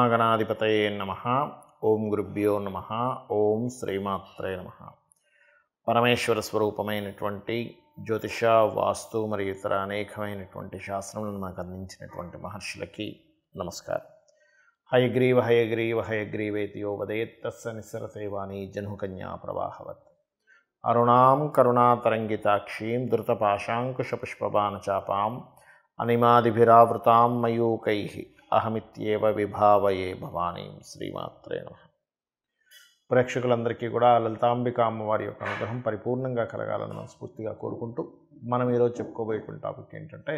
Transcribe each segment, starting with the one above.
శ్రీమహాగణాధిపతయే నమః. ఓం గురుభ్యో నమః. ఓం శ్రీమాత్రే నమః. పరమేశ్వర స్వరూపమైనటువంటి జ్యోతిష, వాస్తు మరియు ఇతర అనేకమైనటువంటి శాస్త్రములను మనకు అందించినటువంటి మహర్షులకి నమస్కారం. హయగ్రీవ హయగ్రీవ హయగ్రీవేతి యో వదేత్ తస్స నిస్సరతే వాణి జహ్నుకన్యా ప్రవాహవత్. అరుణాం కరుణాతరంగితాక్షీం ధృతపాశాంకుశపుష్పబాణచాపాం అనిమాదిభిరావృతాం మయూకైః అహమిత్యేవ విభావయే భవానీం. శ్రీమాత్రే నమః. ప్రేక్షకులందరికీ కూడా లలితాంబిక అమ్మవారి యొక్క అనుగ్రహం పరిపూర్ణంగా కలగాలని మనస్ఫూర్తిగా కోరుకుంటూ మనం ఈరోజు చెప్పుకోబోయేటువంటి టాపిక్ ఏంటంటే,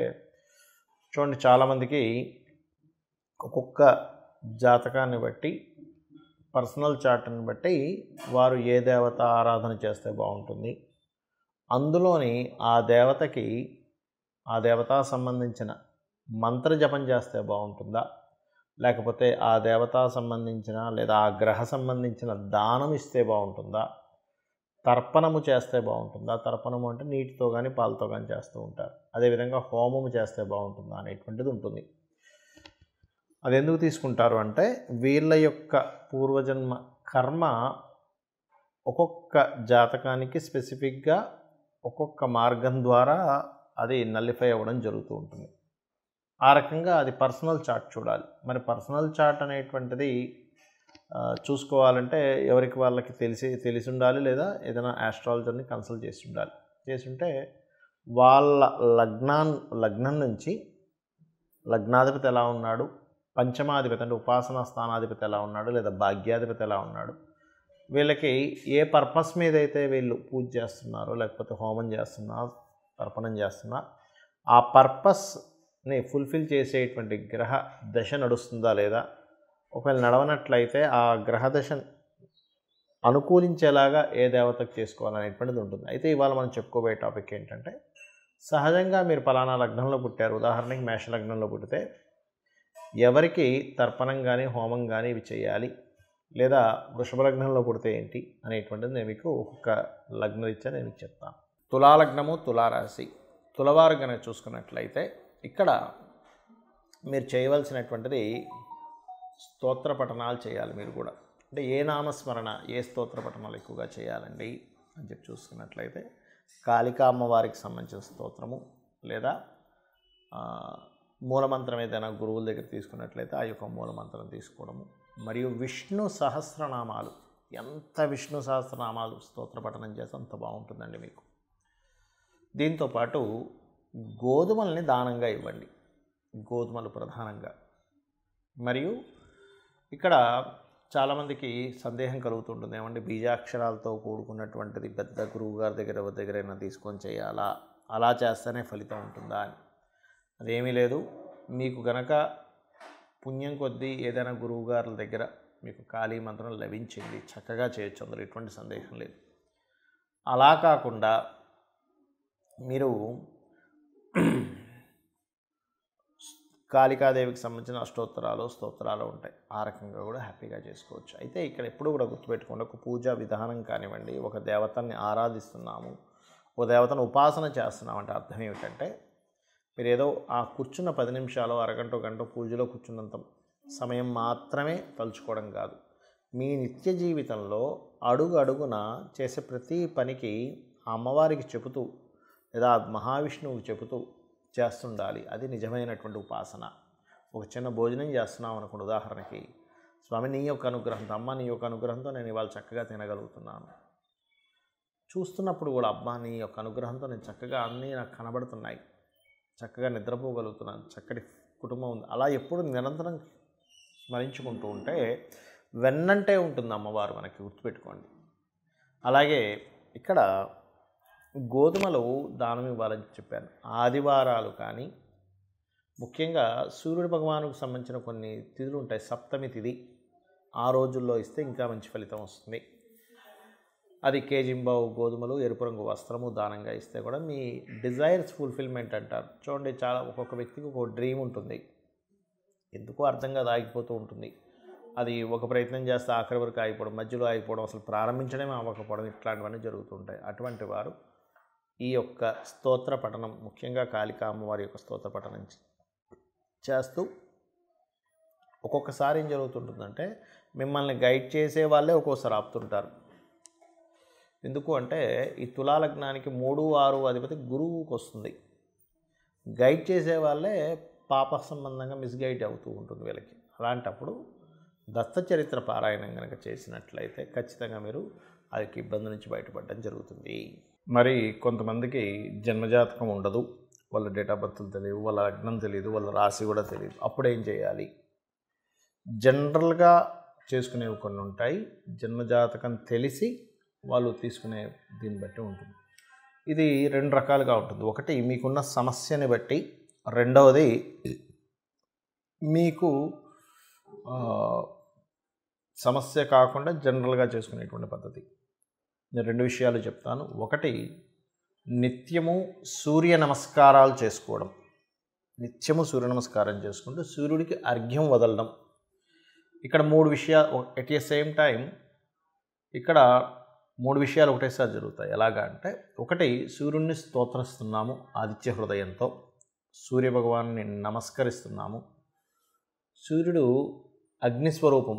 చూడండి, చాలామందికి ఒక్కొక్క జాతకాన్ని బట్టి, పర్సనల్ చార్ట్ని బట్టి వారు ఏ దేవత ఆరాధన చేస్తే బాగుంటుంది, అందులోని ఆ దేవతకి ఆ దేవతా సంబంధించిన మంత్ర జపం చేస్తే బాగుంటుందా, లేకపోతే ఆ దేవతా సంబంధించిన లేదా ఆ గ్రహ సంబంధించిన దానం ఇస్తే బాగుంటుందా, తర్పణము చేస్తే బాగుంటుందా, తర్పణము అంటే నీటితో కానీ పాలతో కానీ చేస్తూ ఉంటారు, అదేవిధంగా హోమము చేస్తే బాగుంటుందా అనేటువంటిది ఉంటుంది. అది ఎందుకు తీసుకుంటారు అంటే, వీళ్ళ యొక్క పూర్వజన్మ కర్మ ఒక్కొక్క జాతకానికి స్పెసిఫిక్గా ఒక్కొక్క మార్గం ద్వారా అది నల్లిఫై అవ్వడం జరుగుతూ ఉంటుంది. ఆ రకంగా అది పర్సనల్ చార్ట్ చూడాలి. మరి పర్సనల్ చార్ట్ అనేటువంటిది చూసుకోవాలంటే ఎవరికి వాళ్ళకి తెలిసి ఉండాలి, లేదా ఏదైనా ఆస్ట్రాలజర్ని కన్సల్ట్ చేసి ఉంటే వాళ్ళ లగ్నం నుంచి లగ్నాధిపతి ఎలా ఉన్నాడు, పంచమాధిపతి అంటే ఉపాసనా స్థానాధిపతి ఎలా ఉన్నాడు, లేదా భాగ్యాధిపతి ఎలా ఉన్నాడు, వీళ్ళకి ఏ పర్పస్ మీద అయితే వీళ్ళు పూజ చేస్తున్నారో, లేకపోతే హోమం చేస్తున్నా, తర్పణం చేస్తున్నా, ఆ పర్పస్ని ఫుల్ఫిల్ చేసేటువంటి గ్రహ దశ నడుస్తుందా లేదా, ఒకవేళ నడవనట్లయితే ఆ గ్రహ దశ అనుకూలించేలాగా ఏ దేవతకు చేసుకోవాలనేటువంటిది ఉంటుంది. అయితే ఇవాళ మనం చెప్పుకోబోయే టాపిక్ ఏంటంటే, సహజంగా మీరు పలానా లగ్నంలో పుట్టారు, ఉదాహరణకి మేష లగ్నంలో పుట్టితే ఎవరికి తర్పణం కానీ హోమం కానీ ఇవి చేయాలి, లేదా వృషభ లగ్నంలో పుడితే ఏంటి అనేటువంటిది నేను మీకు ఒక్కొక్క లగ్నరీత్యా నేను మీకు చెప్తాను. తులాలగ్నము, తులారాశి, తులవారు కనుక చూసుకున్నట్లయితే ఇక్కడ మీరు చేయవలసినటువంటిది స్తోత్ర పఠనాలు చేయాలి. మీరు కూడా అంటే ఏ నామస్మరణ, ఏ స్తోత్ర పఠనాలు ఎక్కువగా చేయాలండి అని చెప్పి చూసుకున్నట్లయితే, కాళికా అమ్మవారికి సంబంధించిన స్తోత్రము, లేదా మూలమంత్రం ఏదైనా గురువుల దగ్గర తీసుకున్నట్లయితే ఆ యొక్క మూలమంత్రం తీసుకోవడము, మరియు విష్ణు సహస్రనామాలు, ఎంత విష్ణు సహస్రనామాలు స్తోత్ర పఠనం చేస్తే అంత బాగుంటుందండి మీకు. దీంతోపాటు గోధుమల్ని దానంగా ఇవ్వండి, గోధుమలు ప్రధానంగా. మరియు ఇక్కడ చాలామందికి సందేహం కలుగుతుంటుంది, ఏమంటే బీజాక్షరాలతో కూడుకున్నటువంటిది పెద్ద గురువు గారి దగ్గరైనా తీసుకొని చేయాలా, అలా చేస్తేనే ఫలితం ఉంటుందా అని. అదేమీ లేదు. మీకు గనక పుణ్యం కొద్దీ ఏదైనా గురువు గారుల దగ్గర మీకు కాళీ మంత్రం లభించింది, చక్కగా చేయొచ్చు, అందులో ఎటువంటి సందేహం లేదు. అలా కాకుండా మీరు కాళికాదేవికి సంబంధించిన స్తోత్రాలు ఉంటాయి, ఆ రకంగా కూడా హ్యాపీగా చేసుకోవచ్చు. అయితే ఇక్కడ ఎప్పుడు కూడా గుర్తుపెట్టుకోండి, ఒక పూజా విధానం కానివ్వండి, ఒక దేవతని ఆరాధిస్తున్నాము, ఒక దేవతను ఉపాసన చేస్తున్నాం అంటే అర్థం ఏమిటంటే, మీరు ఏదో ఆ కూర్చున్న 10 నిమిషాలు, అరగంట, గంట పూజలో కూర్చున్నంత సమయం మాత్రమే తలుచుకోవడం కాదు. మీ నిత్య జీవితంలో అడుగు అడుగున చేసే ప్రతి పనికి ఆ అమ్మవారికి చెబుతూ, లేదా మహావిష్ణువుకి చెబుతూ చేస్తుండాలి. అది నిజమైనటువంటి ఉపాసన. ఒక చిన్న భోజనం చేస్తున్నాం అనుకోండి, ఉదాహరణకి, స్వామి నీ యొక్క అనుగ్రహంతో, అమ్మ నీ యొక్క అనుగ్రహంతో నేను ఇవాళ చక్కగా తినగలుగుతున్నాను, చూస్తున్నప్పుడు కూడా అబ్బా నీ యొక్క అనుగ్రహంతో నేను చక్కగా అన్నీ నాకు కనబడుతున్నాయి, చక్కగా నిద్రపోగలుగుతున్నాను, చక్కటి కుటుంబం ఉంది, అలా ఎప్పుడు నిరంతరం స్మరించుకుంటూ ఉంటే వెన్నంటే ఉంటుంది అమ్మవారు మనకి, గుర్తుపెట్టుకోండి. అలాగే ఇక్కడ గోధుమలు దానం ఇవ్వాలని చెప్పాను. ఆదివారాలు కానీ, ముఖ్యంగా సూర్యుడి భగవానుకు సంబంధించిన కొన్ని తిథులు ఉంటాయి, సప్తమి తిథి, ఆ రోజుల్లో ఇస్తే ఇంకా మంచి ఫలితం వస్తుంది. అది కేజింబావు గోధుమలు, ఎరుపు రంగు వస్త్రము దానంగా ఇస్తే కూడా మీ డిజైర్స్ ఫుల్ఫిల్మెంట్ అంటారు. చూడండి, చాలా ఒక్కొక్క వ్యక్తికి ఒక డ్రీమ్ ఉంటుంది, ఎందుకో అర్థం కాదు ఆగిపోతూ ఉంటుంది. అది ఒక ప్రయత్నం చేస్తే ఆఖరి వరకు ఆగిపోవడం, మధ్యలో ఆగిపోవడం, అసలు ప్రారంభించడమే అవ్వకపోవడం, ఇట్లాంటివన్నీ జరుగుతుంటాయి. అటువంటి వారు ఈ యొక్క స్తోత్ర పఠనం, ముఖ్యంగా కాళికా అమ్మవారి యొక్క స్తోత్ర పఠనం చేస్తూ ఒక్కొక్కసారి ఏం జరుగుతుంటుందంటే మిమ్మల్ని గైడ్ చేసే వాళ్ళే ఒక్కోసారి ఆపుతుంటారు. ఎందుకు అంటే ఈ తులా లగ్నానికి 3, 6 అధిపతి గురువుకి వస్తుంది. గైడ్ చేసే వాళ్ళే పాప సంబంధంగా మిస్గైడ్ అవుతూ ఉంటుంది వీళ్ళకి. అలాంటప్పుడు దత్తచరిత్ర పారాయణం కనుక చేసినట్లయితే ఖచ్చితంగా మీరు ఆ యొక్క ఇబ్బంది నుంచి బయటపడడం జరుగుతుంది. మరి కొంతమందికి జన్మజాతకం ఉండదు, వాళ్ళ డేట్ ఆఫ్ బర్త్లు తెలియదు, వాళ్ళ లగ్నం తెలియదు, వాళ్ళ రాశి కూడా తెలియదు. అప్పుడు ఏం చేయాలి? జనరల్గా చేసుకునేవి కొన్ని ఉంటాయి. జన్మజాతకం తెలిసి వాళ్ళు తీసుకునే దీన్ని బట్టి ఉంటుంది. ఇది 2 రకాలుగా ఉంటుంది. ఒకటి మీకున్న సమస్యని బట్టి, రెండవది మీకు సమస్య కాకుండా జనరల్గా చేసుకునేటువంటి పద్ధతి. నేను 2 విషయాలు చెప్తాను. ఒకటి, నిత్యము సూర్య నమస్కారాలు చేసుకోవడం. నిత్యము సూర్య నమస్కారం చేసుకుంటూ సూర్యుడికి అర్ఘ్యం వదలడం. ఇక్కడ 3 విషయాలు ఎట్ ఏ సేమ్ టైం ఇక్కడ 3 విషయాలు ఒకటేసారి జరుగుతాయి. ఎలాగా అంటే, ఒకటి, సూర్యుడిని స్తోత్రిస్తున్నాము ఆదిత్య హృదయంతో, సూర్యభగవాన్ని నమస్కరిస్తున్నాము. సూర్యుడు అగ్నిస్వరూపం,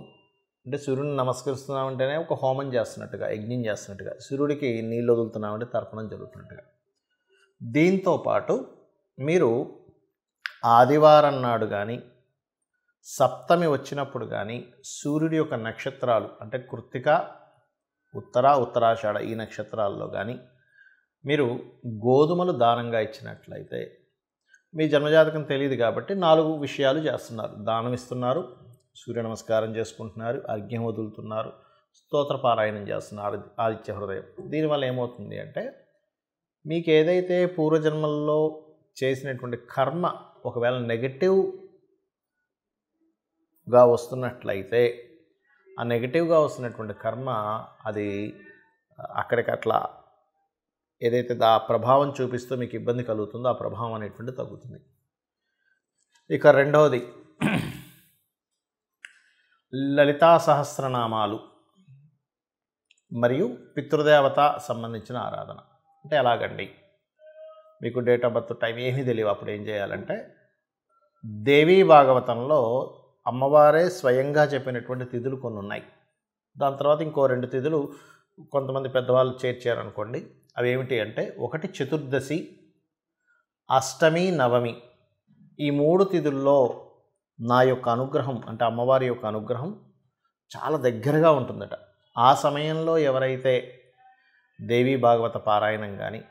అంటే సూర్యుడిని నమస్కరిస్తున్నామంటేనే ఒక హోమం చేస్తున్నట్టుగా, యజ్ఞం చేస్తున్నట్టుగా, సూర్యుడికి నీళ్ళు వదులుతున్నామంటే తర్పణం జరుగుతున్నట్టుగా. దీంతోపాటు మీరు ఆదివారం నాడు కానీ, సప్తమి వచ్చినప్పుడు కానీ, సూర్యుడి యొక్క నక్షత్రాలు అంటే కృత్తిక, ఉత్తరాషాఢ ఈ నక్షత్రాల్లో కానీ మీరు గోధుమలు దానంగా ఇచ్చినట్లయితే, మీ జన్మజాతకం తెలియదు కాబట్టి 4 విషయాలు చేస్తున్నారు. దానం ఇస్తున్నారు, సూర్య నమస్కారం చేసుకుంటున్నారు, అర్ఘ్యం వదులుతున్నారు, స్తోత్రపారాయణం చేస్తున్నారు ఆదిత్య హృదయం. దీనివల్ల ఏమవుతుంది అంటే, మీకు ఏదైతే పూర్వజన్మల్లో చేసినటువంటి కర్మ ఒకవేళ నెగటివ్గా వస్తున్నట్లయితే, ఆ నెగటివ్గా వస్తున్నటువంటి కర్మ అది అక్కడికట్లా ఏదైతే ఆ ప్రభావం చూపిస్తూ మీకు ఇబ్బంది కలుగుతుందో ఆ ప్రభావం అనేటువంటి తగ్గుతుంది. ఇక రెండవది, లలితా సహస్రనామాలు మరియు పితృదేవత సంబంధించిన ఆరాధన. అంటే ఎలాగండి? మీకు డేట్ ఆఫ్ బర్త్ టైం ఏమీ తెలియదు. అప్పుడు ఏం చేయాలంటే, దేవీ భాగవతంలో అమ్మవారే స్వయంగా చెప్పినటువంటి తిథులు కొన్ని ఉన్నాయి. దాని తర్వాత ఇంకో 2 తిథులు కొంతమంది పెద్దవాళ్ళు చేర్చారనుకోండి. అవి ఏమిటి అంటే, ఒకటి చతుర్దశి, అష్టమి, నవమి. ఈ 3 తిథుల్లో నా యొక్క అనుగ్రహం అంటే అమ్మవారి యొక్క అనుగ్రహం చాలా దగ్గరగా ఉంటుందట. ఆ సమయంలో ఎవరైతే దేవీ భాగవత పారాయణం కానీ,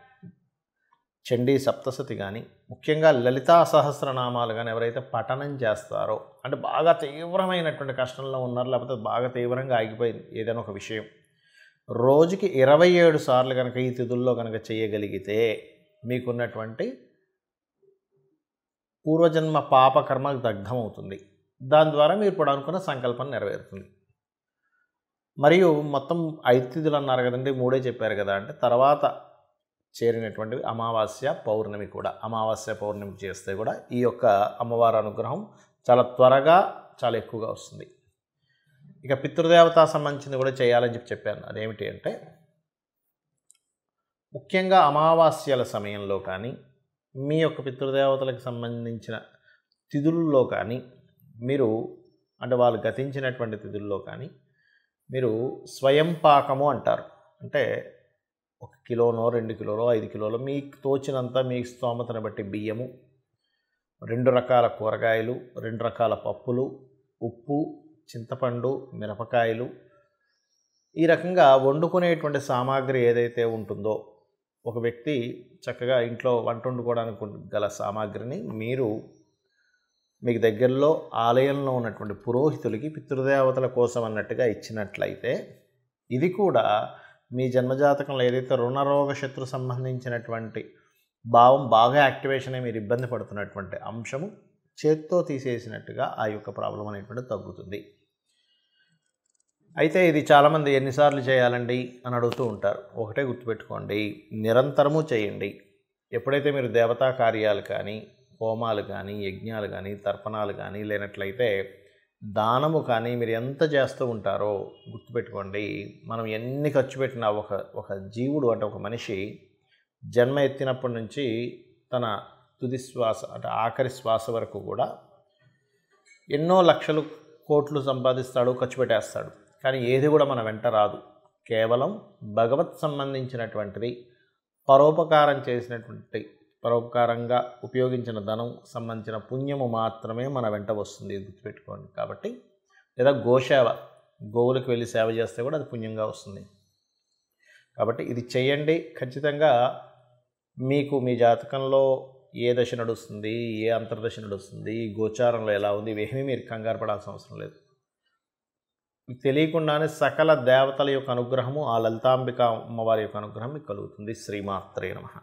చండీ సప్తశతి కానీ, ముఖ్యంగా లలితా సహస్రనామాలు కానీ ఎవరైతే పఠనం చేస్తారో, అంటే బాగా తీవ్రమైనటువంటి కష్టంలో ఉన్నారు, లేకపోతే బాగా తీవ్రంగా ఆగిపోయింది ఏదైనా ఒక విషయం, రోజుకి 27 సార్లు కనుక ఈ తిథుల్లో కనుక చేయగలిగితే మీకున్నటువంటి పూర్వజన్మ పాపకర్మ దగ్ధమవుతుంది. దాని ద్వారా మీరు ఇప్పుడు అనుకున్న సంకల్పం నెరవేరుతుంది. మరియు మొత్తం 5 తిథులు అన్నారు కదండి, 3 చెప్పారు కదా అంటే, తర్వాత చేరినటువంటివి అమావాస్య, పౌర్ణమి కూడా. అమావాస్య, పౌర్ణమి చేస్తే కూడా ఈ యొక్క అమ్మవారి అనుగ్రహం చాలా త్వరగా చాలా ఎక్కువగా వస్తుంది. ఇక పితృదేవత సంబంధించింది కూడా చేయాలని చెప్పాను. అదేమిటి అంటే, ముఖ్యంగా అమావాస్యల సమయంలో కానీ, మీ యొక్క పితృదేవతలకు సంబంధించిన తిథుల్లో కానీ మీరు, అంటే వాళ్ళు గతించినటువంటి తిథుల్లో కానీ మీరు స్వయం పాకము అంటారు. అంటే 1 కిలోనో 2 కిలోలో 5 కిలోలో మీకు తోచినంత మీ స్తోమతను బట్టి బియ్యము, 2 రకాల కూరగాయలు, 2 రకాల పప్పులు, ఉప్పు, చింతపండు, మిరపకాయలు, ఈ రకంగా వండుకునేటువంటి సామాగ్రి ఏదైతే ఉంటుందో, ఒక వ్యక్తి చక్కగా ఇంట్లో వంట వండుకోవడానికి గల సామాగ్రిని మీరు మీకు దగ్గరలో ఆలయంలో ఉన్నటువంటి పురోహితులకి పితృదేవతల కోసం అన్నట్టుగా ఇచ్చినట్లయితే, ఇది కూడా మీ జన్మజాతకంలో ఏదైతే రుణరోగ శత్రు సంబంధించినటువంటి భావం బాగా యాక్టివేషన్ అయ్యి మీరు ఇబ్బంది పడుతున్నటువంటి అంశము చేత్తో తీసేసినట్టుగా ఆ యొక్క ప్రాబ్లం అనేటువంటిది తగ్గుతుంది. అయితే ఇది చాలామంది ఎన్నిసార్లు చేయాలండి అని అడుగుతూ ఉంటారు. ఒకటే గుర్తుపెట్టుకోండి, నిరంతరము చేయండి. ఎప్పుడైతే మీరు దేవతా కార్యాలు కానీ, హోమాలు కానీ, యజ్ఞాలు కానీ, తర్పణాలు కానీ, లేనట్లయితే దానము కానీ మీరు ఎంత చేస్తూ ఉంటారో గుర్తుపెట్టుకోండి, మనం ఎన్ని ఖర్చు పెట్టినా ఒక జీవుడు అంటే ఒక మనిషి జన్మ ఎత్తినప్పటి నుంచి తన తుది శ్వాస అంటే ఆఖరి శ్వాస వరకు కూడా ఎన్నో లక్షలు కోట్లు సంపాదిస్తాడు, ఖర్చు పెట్టేస్తాడు, కానీ ఏది కూడా మన వెంట రాదు. కేవలం భగవత్ సంబంధించినటువంటిది, పరోపకారం చేసినటువంటి, పరోపకారంగా ఉపయోగించిన ధనం సంబంధించిన పుణ్యము మాత్రమే మన వెంట వస్తుంది, ఇది గుర్తుపెట్టుకోండి. కాబట్టి లేదా గోసేవ, గోవులకు వెళ్ళి సేవ చేస్తే కూడా అది పుణ్యంగా వస్తుంది. కాబట్టి ఇది చేయండి. ఖచ్చితంగా మీకు మీ జాతకంలో ఏ దశ నడుస్తుంది, ఏ అంతర్దశ నడుస్తుంది, గోచారంలో ఎలా ఉంది, ఇవేమీ మీరు కంగారు పడాల్సిన అవసరం లేదు. తెలియకుండానే సకల దేవతల యొక్క అనుగ్రహము, ఆ లలితాంబిక అమ్మవారి యొక్క అనుగ్రహం మీకు కలుగుతుంది. శ్రీమాత్రే నమః.